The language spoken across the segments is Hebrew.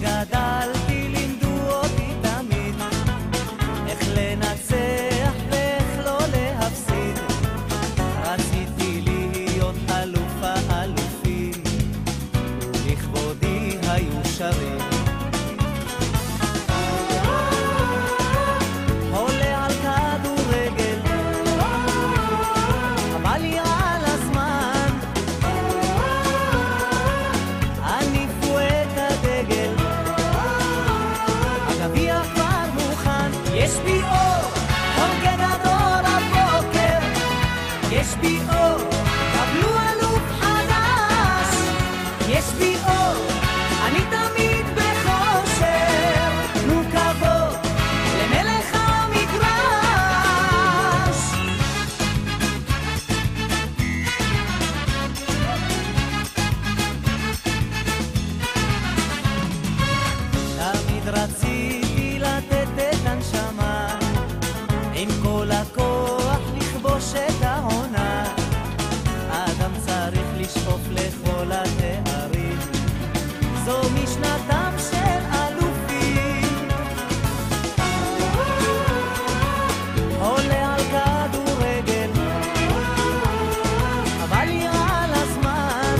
כשגדלתי לימדו אותי תמיד איך לנצח ואיך לא להפסיד. רציתי להיות אלוף האלופים ולכבודי היו שרים. עולה על כדורגל חבל לי על הזמן, עניפו את הדגל, הגביע כבר מוכן. יש בי אור, חוגג עד אור הבוקר, יש בי אור, קבלו אלוף חדש. יש בי אור, אני תמיד בחושר, תנו כבוד למלך המגרש. תמיד רציתי לתת את הנשמה, עם כל הכוח לכבוש את העונה. אדם צריך לשאוף לכל התארים, זו משנתם של אלופים. עולה על כדורגל אבל יראה על הזמן,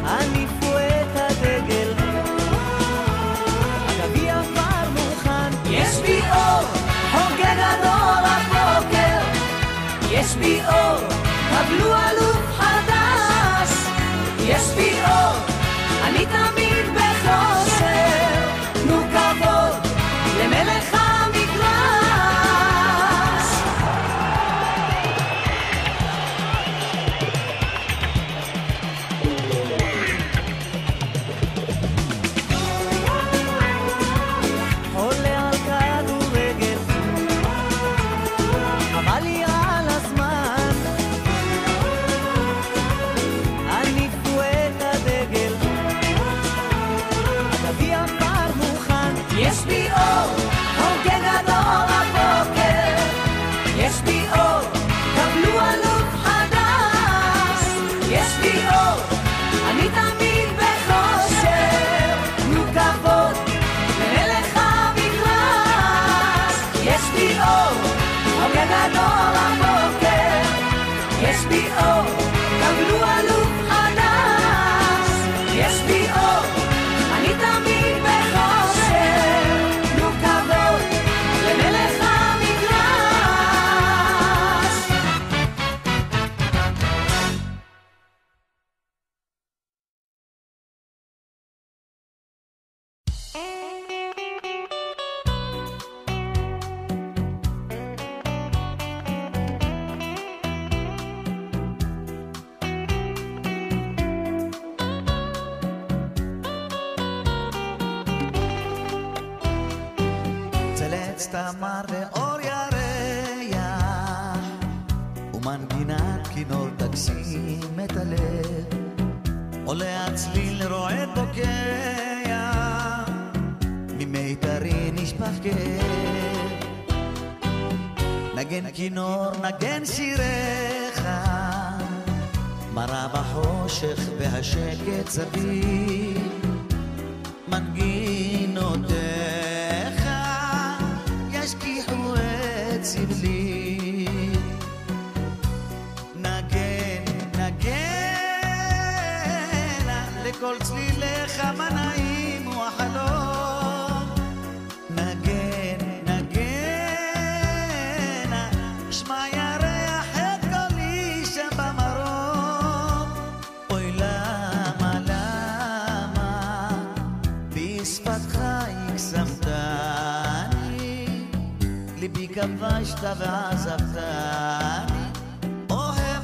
עניפו את הדגל, הגביע כבר מוכן. יש בי אור, חוגג עד אור הבוקר, יש בי אור, קבלו אלוף חדש. יש בי אור, אני תמיד בחושר, תנו כבוד למלך המגרש. עולה על כדורגל חבל לי על הזמן, עניפו את הדגל, הגביע כבר מוכן. יש בי אור, חוגג עד אור הבוקר, יש בי אור, קבלו אלוף חדש. יש בי אור, אני תמיד בחושר, תנו כבוד למלך המגרש. יש בי אור, חוגג עד אור הבוקר, יש בי אור, קבלו אלוף חדש. יש בי אור, אני תמיד בחושר, תנו כבוד למלך המגרש. צלץ תמר ואור ירח, ומנגינת כינור תקסים את הלב. עולה הצליל רועד בוקע, ממיתרי נשפך כאב. נגן כינור, נגן שיריך, מרה בחושך והשקט סביב. מנגינותיך ישכיחו את סבלי. נגן, נגן, לכל צליליך מה נעים הוא החלום. נגן, נגן, שמע ירח את קולי שם במרום. אוי למה, למה בשפתך הקסמתני, ליבי כבשת ועזבתני. אוהב,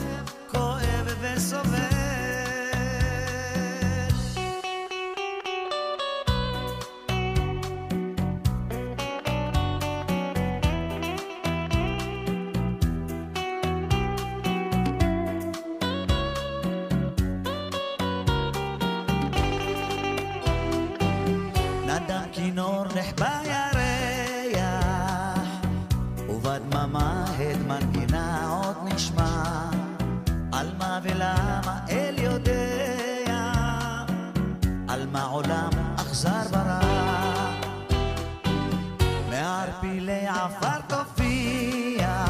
כואב וסובל. נדם כינור נחבא ירח, ובדממה את מנגינה עוד נשמע. על מה ולמה מה עולם אכזר ברע, מערפילי עפר תופיע,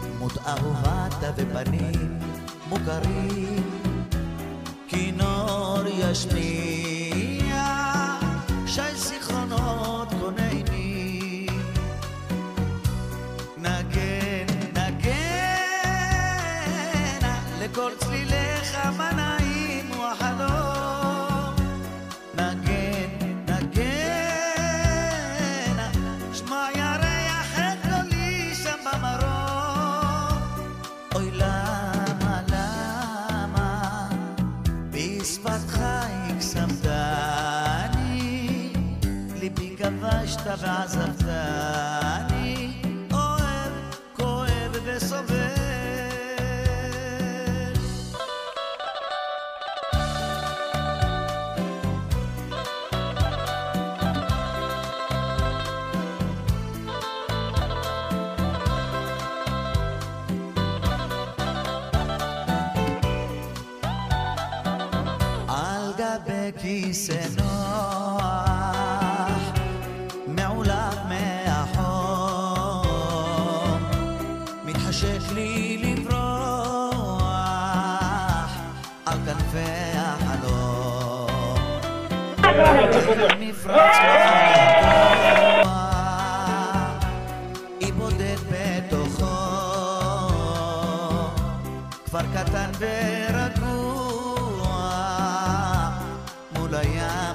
דמות אהובתה ופנים מוכרים, כינור ישמיע שי זיכרונות קונני, נגן נגן לכל צלילך מה נעים הוא החלום, נגן נגן שמע ירח את קולי שם במרום, אוי למה למה בשפתך הקסמתני, ליבי כבשת ועזבתני, אוהב כואב וסובל. על גבי כיסא נוח מעולב מהחום, מתחשק לי לברוח על כנפי החלום, מפרץ גבוה היא בודד בתוכו, כפר קטן ורגוע מול הים